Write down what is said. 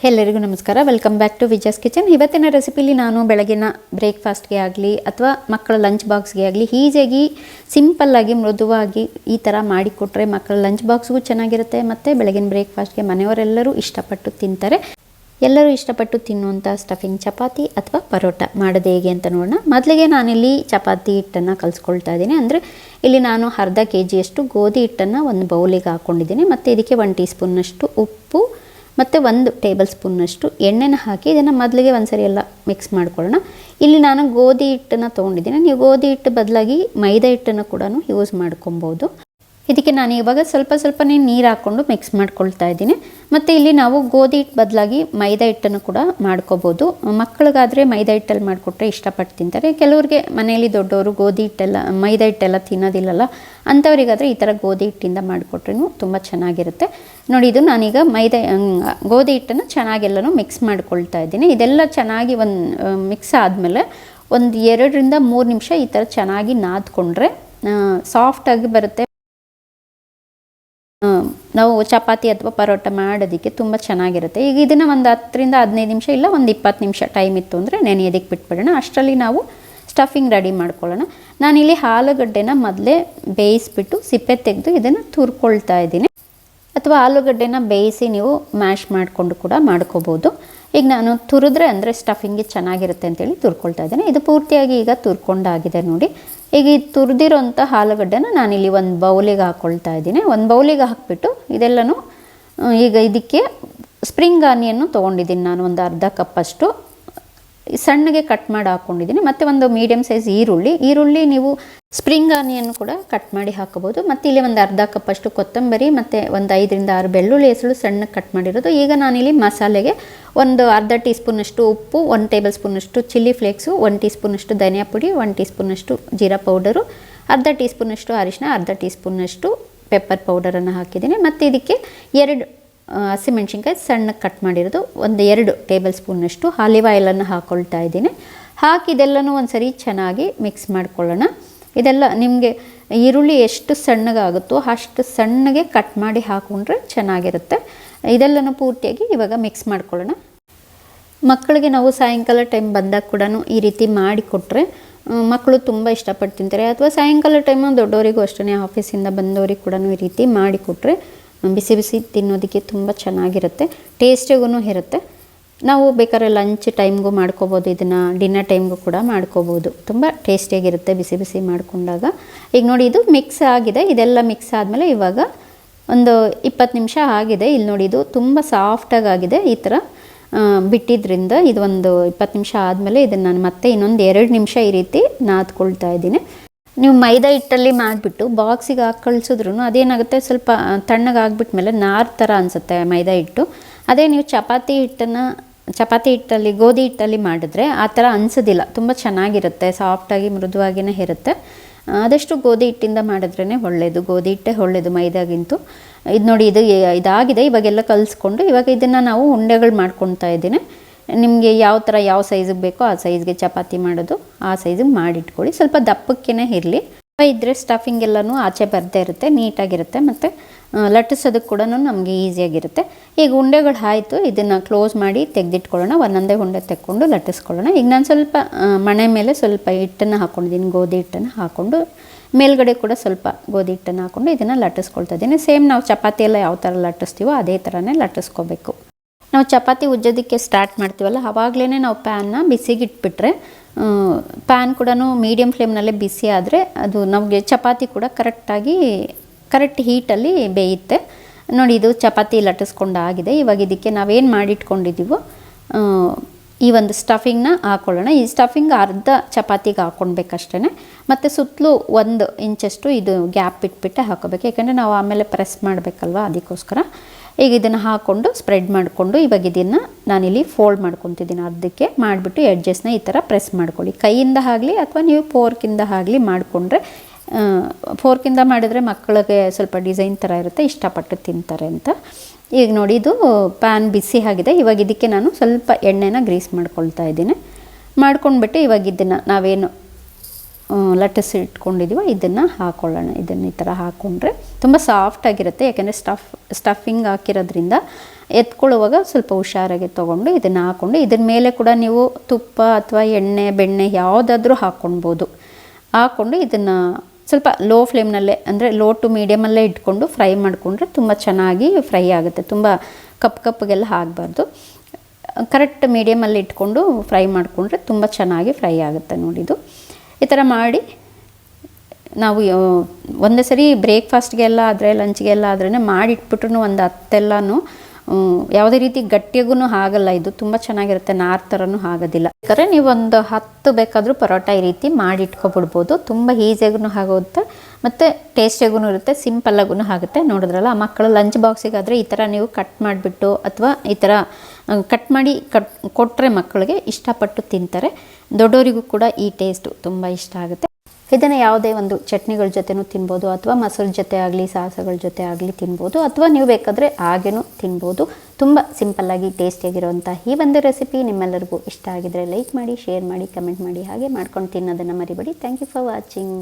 ಎಲ್ಲರಿಗೂ ನಮಸ್ಕಾರ. Welcome back to Vijaya's kitchen. ಇವತ್ತಿನ ರೆಸಿಪಿಲಿ ನಾನು ಬೆಳಗಿನ ಬ್ರೇಕ್ಫಾಸ್ಟ್ಗೆ ಆಗಲಿ ಅಥವಾ ಮಕ್ಕಳ ಲಂಚ್ ಬಾಕ್ಸ್ಗೆ ಆಗಲಿ ಈಸಿಯಾಗಿ ಸಿಂಪಲ್ಲಾಗಿ ಮೃದುವಾಗಿ ಈ ಥರ ಮಾಡಿಕೊಟ್ರೆ ಮಕ್ಕಳ ಲಂಚ್ ಬಾಕ್ಸ್ಗೂ ಚೆನ್ನಾಗಿರುತ್ತೆ ಮತ್ತು ಬೆಳಗಿನ ಬ್ರೇಕ್ಫಾಸ್ಟ್ಗೆ ಮನೆಯವರೆಲ್ಲರೂ ಇಷ್ಟಪಟ್ಟು ತಿಂತಾರೆ. ಎಲ್ಲರೂ ಇಷ್ಟಪಟ್ಟು ತಿನ್ನುವಂಥ ಸ್ಟಫಿಂಗ್ ಚಪಾತಿ ಅಥವಾ ಪರೋಟ ಮಾಡೋದು ಹೇಗೆ ಅಂತ ನೋಡೋಣ. ಮೊದಲಿಗೆ ನಾನಿಲ್ಲಿ ಚಪಾತಿ ಹಿಟ್ಟನ್ನು ಕಲಿಸ್ಕೊಳ್ತಾ ಇದ್ದೀನಿ. ಅಂದರೆ ಇಲ್ಲಿ ನಾನು ಅರ್ಧ kg ಗೋಧಿ ಹಿಟ್ಟನ್ನು ಒಂದು ಬೌಲಿಗೆ ಹಾಕ್ಕೊಂಡಿದ್ದೀನಿ ಮತ್ತು ಇದಕ್ಕೆ 1 ಟೀ ಸ್ಪೂನ್ನಷ್ಟು ಉಪ್ಪು ಮತ್ತು 1 ಟೇಬಲ್ ಸ್ಪೂನ್ನಷ್ಟು ಎಣ್ಣೆನ ಹಾಕಿ ಇದನ್ನು ಮೊದಲಿಗೆ ಒಂದ್ಸರಿ ಎಲ್ಲ ಮಿಕ್ಸ್ ಮಾಡ್ಕೊಳ್ಳೋಣ. ಇಲ್ಲಿ ನಾನು ಗೋಧಿ ಹಿಟ್ಟನ್ನು ತೊಗೊಂಡಿದ್ದೀನಿ. ನೀವು ಗೋಧಿ ಹಿಟ್ಟು ಬದಲಾಗಿ ಮೈದಾ ಹಿಟ್ಟನ್ನು ಕೂಡ ಯೂಸ್ ಮಾಡ್ಕೊಬೋದು. ಇದಕ್ಕೆ ನಾನು ಇವಾಗ ಸ್ವಲ್ಪನೇ ನೀರು ಹಾಕ್ಕೊಂಡು ಮಿಕ್ಸ್ ಮಾಡ್ಕೊಳ್ತಾ ಇದ್ದೀನಿ. ಮತ್ತು ಇಲ್ಲಿ ನಾವು ಗೋಧಿ ಹಿಟ್ಟು ಬದಲಾಗಿ ಮೈದಾ ಹಿಟ್ಟನ್ನು ಕೂಡ ಮಾಡ್ಕೋಬೋದು. ಮಕ್ಕಳಿಗಾದರೆ ಮೈದಾ ಹಿಟ್ಟಲ್ಲಿ ಮಾಡಿಕೊಟ್ರೆ ಇಷ್ಟಪಟ್ಟು ತಿಂತಾರೆ. ಕೆಲವ್ರಿಗೆ ಮನೆಯಲ್ಲಿ ದೊಡ್ಡವರು ಗೋಧಿ ಹಿಟ್ಟೆಲ್ಲ ಮೈದಾ ಹಿಟ್ಟೆಲ್ಲ ತಿನ್ನೋದಿಲ್ಲಲ್ಲ, ಅಂಥವರಿಗಾದರೆ ಈ ಥರ ಗೋಧಿ ಹಿಟ್ಟಿಂದ ಮಾಡಿಕೊಟ್ರೂ ತುಂಬ ಚೆನ್ನಾಗಿರುತ್ತೆ. ನೋಡಿ, ಇದು ನಾನೀಗ ಗೋಧಿ ಹಿಟ್ಟನ್ನು ಚೆನ್ನಾಗೆಲ್ಲನೂ ಮಿಕ್ಸ್ ಮಾಡ್ಕೊಳ್ತಾ ಇದ್ದೀನಿ. ಇದೆಲ್ಲ ಚೆನ್ನಾಗಿ ಮಿಕ್ಸ್ ಆದಮೇಲೆ ಒಂದು 2 ರಿಂದ 3 ನಿಮಿಷ ಈ ಥರ ಚೆನ್ನಾಗಿ ನಾದ್ಕೊಂಡ್ರೆ ಸಾಫ್ಟಾಗಿ ಬರುತ್ತೆ. ನಾವು ಚಪಾತಿ ಅಥವಾ ಪರೋಟ ಮಾಡೋದಕ್ಕೆ ತುಂಬ ಚೆನ್ನಾಗಿರುತ್ತೆ. ಈಗ ಇದನ್ನು ಒಂದು 10 ರಿಂದ 15 ನಿಮಿಷ ಇಲ್ಲ ಒಂದು 20 ನಿಮಿಷ ಟೈಮ್ ಇತ್ತು ಅಂದರೆ ನೆನೆಯೋದಕ್ಕೆ ಬಿಟ್ಬಿಡೋಣ. ಅಷ್ಟರಲ್ಲಿ ನಾವು ಸ್ಟಫಿಂಗ್ ರೆಡಿ ಮಾಡ್ಕೊಳ್ಳೋಣ. ನಾನಿಲ್ಲಿ ಆಲೂಗಡ್ಡೆನ ಮೊದಲೇ ಬೇಯಿಸ್ಬಿಟ್ಟು ಸಿಪ್ಪೆ ತೆಗೆದು ಇದನ್ನು ತುರ್ಕೊಳ್ತಾ ಇದ್ದೀನಿ. ಅಥವಾ ಆಲೂಗಡ್ಡೆನ ಬೇಯಿಸಿ ನೀವು ಮ್ಯಾಶ್ ಮಾಡಿಕೊಂಡು ಕೂಡ ಮಾಡ್ಕೋಬೋದು. ಈಗ ನಾನು ತುರಿದ್ರೆ ಅಂದರೆ ಸ್ಟಫಿಂಗ್ಗೆ ಚೆನ್ನಾಗಿರುತ್ತೆ ಅಂತೇಳಿ ತುರ್ಕೊಳ್ತಾ ಇದ್ದೇನೆ. ಇದು ಪೂರ್ತಿಯಾಗಿ ಈಗ ತುರ್ಕೊಂಡಾಗಿದೆ ನೋಡಿ. ಈಗ ಈ ತುರಿದಿರೋಂಥ ಆಲೂಗಡ್ಡೆನ ನಾನಿಲ್ಲಿ ಒಂದು ಬೌಲಿಗೆ ಹಾಕ್ಕೊಳ್ತಾ ಇದ್ದೀನಿ. ಒಂದು ಬೌಲಿಗೆ ಹಾಕಿಬಿಟ್ಟು ಇದೆಲ್ಲನೂ ಈಗ ಇದಕ್ಕೆ ಸ್ಪ್ರಿಂಗ್ ಆನಿಯನ್ನು ತೊಗೊಂಡಿದ್ದೀನಿ. ನಾನು ಒಂದು ಅರ್ಧ ಕಪ್ಪಷ್ಟು ಸಣ್ಣಗೆ ಕಟ್ ಮಾಡಿ ಹಾಕ್ಕೊಂಡಿದ್ದೀನಿ. ಮತ್ತು ಒಂದು ಮೀಡಿಯಮ್ ಸೈಜ್ ಈರುಳ್ಳಿ ನೀವು ಸ್ಪ್ರಿಂಗ್ ಆನಿಯನ್ನು ಕೂಡ ಕಟ್ ಮಾಡಿ ಹಾಕೋಬೋದು. ಮತ್ತು ಇಲ್ಲಿ ಒಂದು ಅರ್ಧ ಕಪ್ಪಷ್ಟು ಕೊತ್ತಂಬರಿ ಮತ್ತು ಒಂದು 5 ರಿಂದ 6 ಬೆಳ್ಳುಳ್ಳಿ ಹೆಸರು ಸಣ್ಣಗೆ ಕಟ್ ಮಾಡಿರೋದು. ಈಗ ನಾನಿಲ್ಲಿ ಮಸಾಲೆಗೆ ಒಂದು ಅರ್ಧ ಟೀ ಸ್ಪೂನಷ್ಟು ಉಪ್ಪು, 1 ಟೇಬಲ್ ಸ್ಪೂನಷ್ಟು ಚಿಲ್ಲಿ ಫ್ಲೇಕ್ಸು, 1 ಟೀ ಸ್ಪೂನಷ್ಟು ಧನಿಯಾ ಪುಡಿ, 1 ಟೀ ಸ್ಪೂನಷ್ಟು ಜೀರಾ ಪೌಡರು, ಅರ್ಧ ಟೀ ಸ್ಪೂನಷ್ಟು ಅರಿಶಿನ, ಅರ್ಧ ಟೀ ಸ್ಪೂನಷ್ಟು ಪೆಪ್ಪರ್ ಪೌಡರನ್ನು ಹಾಕಿದ್ದೀನಿ. ಮತ್ತು ಇದಕ್ಕೆ 2 ಹಸಿಮೆಣ್ಸಿನ್ಕಾಯಿ ಸಣ್ಣಗೆ ಕಟ್ ಮಾಡಿರೋದು, ಒಂದು 2 ಟೇಬಲ್ ಸ್ಪೂನ್ನಷ್ಟು ಆಲಿವ್ ಆಯಿಲನ್ನು ಹಾಕ್ಕೊಳ್ತಾ ಇದ್ದೀನಿ. ಹಾಕಿ ಇದೆಲ್ಲನೂ ಒಂದು ಸರಿ ಚೆನ್ನಾಗಿ ಮಿಕ್ಸ್ ಮಾಡ್ಕೊಳ್ಳೋಣ. ಇದೆಲ್ಲ ನಿಮಗೆ ಈರುಳ್ಳಿ ಎಷ್ಟು ಸಣ್ಣಗಾಗುತ್ತೋ ಅಷ್ಟು ಸಣ್ಣಗೆ ಕಟ್ ಮಾಡಿ ಹಾಕ್ಕೊಂಡ್ರೆ ಚೆನ್ನಾಗಿರುತ್ತೆ. ಇದೆಲ್ಲನೂ ಪೂರ್ತಿಯಾಗಿ ಇವಾಗ ಮಿಕ್ಸ್ ಮಾಡ್ಕೊಳ್ಳೋಣ. ಮಕ್ಕಳಿಗೆ ನಾವು ಸಾಯಂಕಾಲ ಟೈಮ್ ಬಂದಾಗ ಕೂಡ ಈ ರೀತಿ ಮಾಡಿಕೊಟ್ರೆ ಮಕ್ಕಳು ತುಂಬ ಇಷ್ಟಪಟ್ಟು ತಿಂತಾರೆ. ಅಥವಾ ಸಾಯಂಕಾಲ ಟೈಮು ದೊಡ್ಡವರಿಗೂ ಅಷ್ಟೇ, ಆಫೀಸಿಂದ ಬಂದವರಿಗೆ ಕೂಡ ಈ ರೀತಿ ಮಾಡಿಕೊಟ್ರೆ ಬಿಸಿ ಬಿಸಿ ತಿನ್ನೋದಕ್ಕೆ ತುಂಬ ಚೆನ್ನಾಗಿರುತ್ತೆ, ಟೇಸ್ಟಿಗೂ ಇರುತ್ತೆ. ನಾವು ಬೇಕಾದ್ರೆ ಲಂಚ್ ಟೈಮ್ಗೂ ಮಾಡ್ಕೋಬೋದು, ಇದನ್ನು ಡಿನ್ನರ್ ಟೈಮ್ಗೂ ಕೂಡ ಮಾಡ್ಕೋಬೋದು. ತುಂಬ ಟೇಸ್ಟಿಯಾಗಿರುತ್ತೆ ಬಿಸಿ ಬಿಸಿ ಮಾಡಿಕೊಂಡಾಗ. ಈಗ ನೋಡಿ, ಇದು ಮಿಕ್ಸ್ ಆಗಿದೆ. ಇದೆಲ್ಲ ಮಿಕ್ಸ್ ಆದಮೇಲೆ ಇವಾಗ ಒಂದು 20 ನಿಮಿಷ ಆಗಿದೆ. ಇಲ್ಲಿ ನೋಡಿ, ಇದು ತುಂಬ ಸಾಫ್ಟಾಗಿ ಆಗಿದೆ. ಈ ಥರ ಬಿಟ್ಟಿದ್ರಿಂದ ಇದು ಒಂದು 20 ನಿಮಿಷ ಆದಮೇಲೆ ಇದನ್ನು ನಾನು ಮತ್ತೆ ಇನ್ನೊಂದು 2 ನಿಮಿಷ ಈ ರೀತಿ ನಾದ್ಕೊಳ್ತಾ ಇದ್ದೀನಿ. ನೀವು ಮೈದಾ ಹಿಟ್ಟಲ್ಲಿ ಮಾಡಿಬಿಟ್ಟು ಬಾಕ್ಸಿಗೆ ಹಾಕಿ ಕಳಿಸಿದ್ರು ಅದೇನಾಗುತ್ತೆ, ಸ್ವಲ್ಪ ತಣ್ಣಗಾಗ್ಬಿಟ್ಮೇಲೆ ನಾರು ಥರ ಅನಿಸುತ್ತೆ ಮೈದಾ ಹಿಟ್ಟು. ಅದೇ ನೀವು ಚಪಾತಿ ಹಿಟ್ಟಲ್ಲಿ ಗೋಧಿ ಹಿಟ್ಟಲ್ಲಿ ಮಾಡಿದ್ರೆ ಆ ಥರ ಅನಿಸೋದಿಲ್ಲ, ತುಂಬ ಚೆನ್ನಾಗಿರುತ್ತೆ, ಸಾಫ್ಟಾಗಿ ಮೃದುವಾಗಿಯೇ ಇರುತ್ತೆ. ಆದಷ್ಟು ಗೋಧಿ ಹಿಟ್ಟಿಂದ ಮಾಡಿದ್ರೇ ಒಳ್ಳೆಯದು, ಗೋಧಿ ಹಿಟ್ಟೇ ಒಳ್ಳೆಯದು ಮೈದಾಗಿಂತೂ. ಇದು ನೋಡಿ, ಇದಾಗಿದೆ. ಇವಾಗೆಲ್ಲ ಕಲಿಸ್ಕೊಂಡು ಇವಾಗ ಇದನ್ನು ನಾವು ಉಂಡೆಗಳು ಮಾಡ್ಕೊತಾ ಇದ್ದೀನಿ. ನಿಮಗೆ ಯಾವ ಸೈಜಿಗೆ ಬೇಕೋ ಆ ಸೈಜ್ಗೆ ಚಪಾತಿ ಮಾಡೋದು ಆ ಸೈಜಿಗೆ ಮಾಡಿಟ್ಕೊಳ್ಳಿ. ಸ್ವಲ್ಪ ದಪ್ಪಕ್ಕೇ ಇರಲಿ, ಇದ್ದರೆ ಸ್ಟಫಿಂಗ್ ಎಲ್ಲನೂ ಆಚೆ ಬರದೇ ಇರುತ್ತೆ, ನೀಟಾಗಿರುತ್ತೆ. ಮತ್ತು ಲಟ್ಟಿಸೋದಕ್ಕೆ ಕೂಡ ನಮಗೆ ಈಸಿಯಾಗಿರುತ್ತೆ. ಈಗ ಉಂಡೆಗಳು ಆಯಿತು, ಇದನ್ನು ಕ್ಲೋಸ್ ಮಾಡಿ ತೆಗೆದಿಟ್ಕೊಳ್ಳೋಣ. ಒಂದೊಂದೇ ಉಂಡೆ ತೆಕ್ಕೊಂಡು ಲಟ್ಟಿಸ್ಕೊಳ್ಳೋಣ. ಈಗ ನಾನು ಸ್ವಲ್ಪ ಮಣೆ ಮೇಲೆ ಸ್ವಲ್ಪ ಹಿಟ್ಟನ್ನು ಹಾಕ್ಕೊಂಡಿದ್ದೀನಿ, ಗೋಧಿ ಹಿಟ್ಟನ್ನು ಹಾಕ್ಕೊಂಡು ಮೇಲ್ಗಡೆ ಕೂಡ ಸ್ವಲ್ಪ ಗೋಧಿ ಹಿಟ್ಟನ್ನು ಹಾಕ್ಕೊಂಡು ಇದನ್ನು ಲಟ್ಟಿಸ್ಕೊಳ್ತಾ ಇದ್ದೀನಿ. ಸೇಮ್ ನಾವು ಚಪಾತಿ ಎಲ್ಲ ಯಾವ ಥರ ಲಟ್ಟಿಸ್ತೀವೋ ಅದೇ ಥರನೇ ಲಟ್ಟಿಸ್ಕೋಬೇಕು. ನಾವು ಚಪಾತಿ ಉಜ್ಜೋದಕ್ಕೆ ಸ್ಟಾರ್ಟ್ ಮಾಡ್ತೀವಲ್ಲ, ಆವಾಗಲೇ ನಾವು ಪ್ಯಾನ್ನ ಬಿಸಿಗೆ ಇಟ್ಬಿಟ್ರೆ ಪ್ಯಾನ್ ಕೂಡ ಮೀಡಿಯಮ್ ಫ್ಲೇಮ್ನಲ್ಲೇ ಬಿಸಿ ಆದರೆ ಅದು ನಮಗೆ ಚಪಾತಿ ಕೂಡ ಕರೆಕ್ಟ್ ಹೀಟಲ್ಲಿ ಬೇಯುತ್ತೆ. ನೋಡಿ, ಇದು ಚಪಾತಿ ಲಟ್ಟಿಸ್ಕೊಂಡು ಆಗಿದೆ. ಇವಾಗ ಇದಕ್ಕೆ ನಾವೇನು ಮಾಡಿಟ್ಕೊಂಡಿದ್ದೀವೋ ಈ ಒಂದು ಸ್ಟಫಿಂಗ್ನ ಹಾಕ್ಕೊಳ್ಳೋಣ. ಈ ಸ್ಟಫಿಂಗ್ ಅರ್ಧ ಚಪಾತಿಗೆ ಹಾಕ್ಕೊಳ್ಬೇಕಷ್ಟೇ. ಮತ್ತು ಸುತ್ತಲೂ 1 ಇಂಚಷ್ಟು ಇದು ಗ್ಯಾಪ್ ಇಟ್ಬಿಟ್ಟು ಹಾಕೋಬೇಕು, ಯಾಕೆಂದರೆ ನಾವು ಆಮೇಲೆ ಪ್ರೆಸ್ ಮಾಡಬೇಕಲ್ವ, ಅದಕ್ಕೋಸ್ಕರ. ಈಗ ಇದನ್ನು ಹಾಕ್ಕೊಂಡು ಸ್ಪ್ರೆಡ್ ಮಾಡಿಕೊಂಡು ಇವಾಗ ಇದನ್ನು ನಾನಿಲ್ಲಿ ಫೋಲ್ಡ್ ಮಾಡ್ಕೊತಿದ್ದೀನಿ. ಅರ್ಧಕ್ಕೆ ಮಾಡಿಬಿಟ್ಟು ಎಡ್ಜಸ್ನ ಈ ಥರ ಪ್ರೆಸ್ ಮಾಡ್ಕೊಳ್ಳಿ. ಕೈಯಿಂದ ಆಗಲಿ ಅಥವಾ ನೀವು ಫೋರ್ಕಿಂದ ಆಗಲಿ ಮಾಡಿಕೊಂಡ್ರೆ, ಫೋರ್ಕಿಂದ ಮಾಡಿದರೆ ಮಕ್ಕಳಿಗೆ ಸ್ವಲ್ಪ ಡಿಸೈನ್ ಥರ ಇರುತ್ತೆ, ಇಷ್ಟಪಟ್ಟು ತಿಂತಾರೆ ಅಂತ. ಈಗ ನೋಡಿ, ಇದು ಪ್ಯಾನ್ ಬಿಸಿ ಆಗಿದೆ. ಇವಾಗ ಇದಕ್ಕೆ ನಾನು ಸ್ವಲ್ಪ ಎಣ್ಣೆನ ಗ್ರೀಸ್ ಮಾಡ್ಕೊಳ್ತಾ ಇದ್ದೀನಿ. ಮಾಡ್ಕೊಂಡ್ಬಿಟ್ಟು ಇವಾಗ ಇದನ್ನು ನಾವೇನು ಲಟ್ಟಿಸಿ ಇಟ್ಕೊಂಡಿದ್ದೀವೋ ಇದನ್ನು ಹಾಕ್ಕೊಳ್ಳೋಣ. ಇದನ್ನು ಈ ಥರ ಹಾಕ್ಕೊಂಡ್ರೆ ತುಂಬ ಸಾಫ್ಟಾಗಿರುತ್ತೆ, ಯಾಕೆಂದರೆ ಸ್ಟಫಿಂಗ್ ಹಾಕಿರೋದ್ರಿಂದ ಎತ್ಕೊಳ್ಳುವಾಗ ಸ್ವಲ್ಪ ಹುಷಾರಾಗಿ ತೊಗೊಂಡು ಇದನ್ನು ಹಾಕ್ಕೊಂಡು ಇದ್ರ ಮೇಲೆ ಕೂಡ ನೀವು ತುಪ್ಪ ಅಥವಾ ಎಣ್ಣೆ ಬೆಣ್ಣೆ ಯಾವುದಾದ್ರೂ ಹಾಕ್ಕೊಳ್ಬೋದು. ಹಾಕ್ಕೊಂಡು ಇದನ್ನು ಸ್ವಲ್ಪ ಲೋ ಫ್ಲೇಮ್ನಲ್ಲೇ ಅಂದರೆ ಲೋ ಟು ಮೀಡಿಯಮಲ್ಲೇ ಇಟ್ಕೊಂಡು ಫ್ರೈ ಮಾಡಿಕೊಂಡ್ರೆ ತುಂಬ ಚೆನ್ನಾಗಿ ಫ್ರೈ ಆಗುತ್ತೆ. ತುಂಬ ಕಪ್ಪಗೆಲ್ಲ ಆಗಬಾರ್ದು, ಕರೆಕ್ಟ್ ಮೀಡಿಯಮಲ್ಲಿ ಇಟ್ಕೊಂಡು ಫ್ರೈ ಮಾಡಿಕೊಂಡ್ರೆ ತುಂಬ ಚೆನ್ನಾಗಿ ಫ್ರೈ ಆಗುತ್ತೆ. ನೋಡಿದ್ದು ಈ ಥರ ಮಾಡಿ ನಾವು ಒಂದೇ ಸರಿ ಬ್ರೇಕ್ಫಾಸ್ಟ್ಗೆಲ್ಲ ಆದರೆ ಲಂಚ್ಗೆಲ್ಲ ಆದ್ರೇ ಮಾಡಿಟ್ಬಿಟ್ರು ಒಂದು ಹತ್ತೆಲ್ಲನೂ ಯಾವುದೇ ರೀತಿ ಗಟ್ಟಿಯಾಗೂ ಆಗಲ್ಲ. ಇದು ತುಂಬ ಚೆನ್ನಾಗಿರುತ್ತೆ, ನಾರ್ ಥರನೂ ಆಗೋದಿಲ್ಲ. ಯಾಕಂದರೆ ನೀವು ಒಂದು 10 ಬೇಕಾದರೂ ಪರೋಟ ಈ ರೀತಿ ಮಾಡಿ ಇಟ್ಕೊಬಿಡ್ಬೋದು. ತುಂಬ ಈಸಿಯಾಗೂ ಆಗುತ್ತೆ ಮತ್ತು ಟೇಸ್ಟಿಯಾಗೂ ಇರುತ್ತೆ, ಸಿಂಪಲ್ಲಾಗೂ ಆಗುತ್ತೆ. ನೋಡಿದ್ರಲ್ಲ, ಮಕ್ಕಳು ಲಂಚ್ ಬಾಕ್ಸಿಗಾದರೆ ಈ ಥರ ನೀವು ಕಟ್ ಮಾಡಿಬಿಟ್ಟು ಅಥವಾ ಈ ಥರ ಕಟ್ ಮಾಡಿ ಕೊಟ್ಟರೆ ಮಕ್ಕಳಿಗೆ ಇಷ್ಟಪಟ್ಟು ತಿಂತಾರೆ. ದೊಡ್ಡವರಿಗೂ ಕೂಡ ಈ ಟೇಸ್ಟು ತುಂಬ ಇಷ್ಟ ಆಗುತ್ತೆ. ಇದನ್ನು ಯಾವುದೇ ಒಂದು ಚಟ್ನಿಗಳ ಜೊತೆನೂ ತಿನ್ಬೋದು, ಅಥವಾ ಮೊಸರು ಜೊತೆ ಆಗಲಿ ಸಾಸುಗಳ ಜೊತೆ ಆಗಲಿ ತಿನ್ಬೋದು, ಅಥವಾ ನೀವು ಬೇಕಾದರೆ ಹಾಗೇನೂ ತಿನ್ಬೋದು. ತುಂಬ ಸಿಂಪಲ್ಲಾಗಿ ಟೇಸ್ಟಿಯಾಗಿರುವಂಥ ಈ ಒಂದು ರೆಸಿಪಿ ನಿಮ್ಮೆಲ್ಲರಿಗೂ ಇಷ್ಟ ಆಗಿದರೆ ಲೈಕ್ ಮಾಡಿ, ಶೇರ್ ಮಾಡಿ, ಕಮೆಂಟ್ ಮಾಡಿ, ಹಾಗೆ ಮಾಡ್ಕೊಂಡು ತಿನ್ನೋದನ್ನು ಮರಿಬೇಡಿ. Thank you for watching.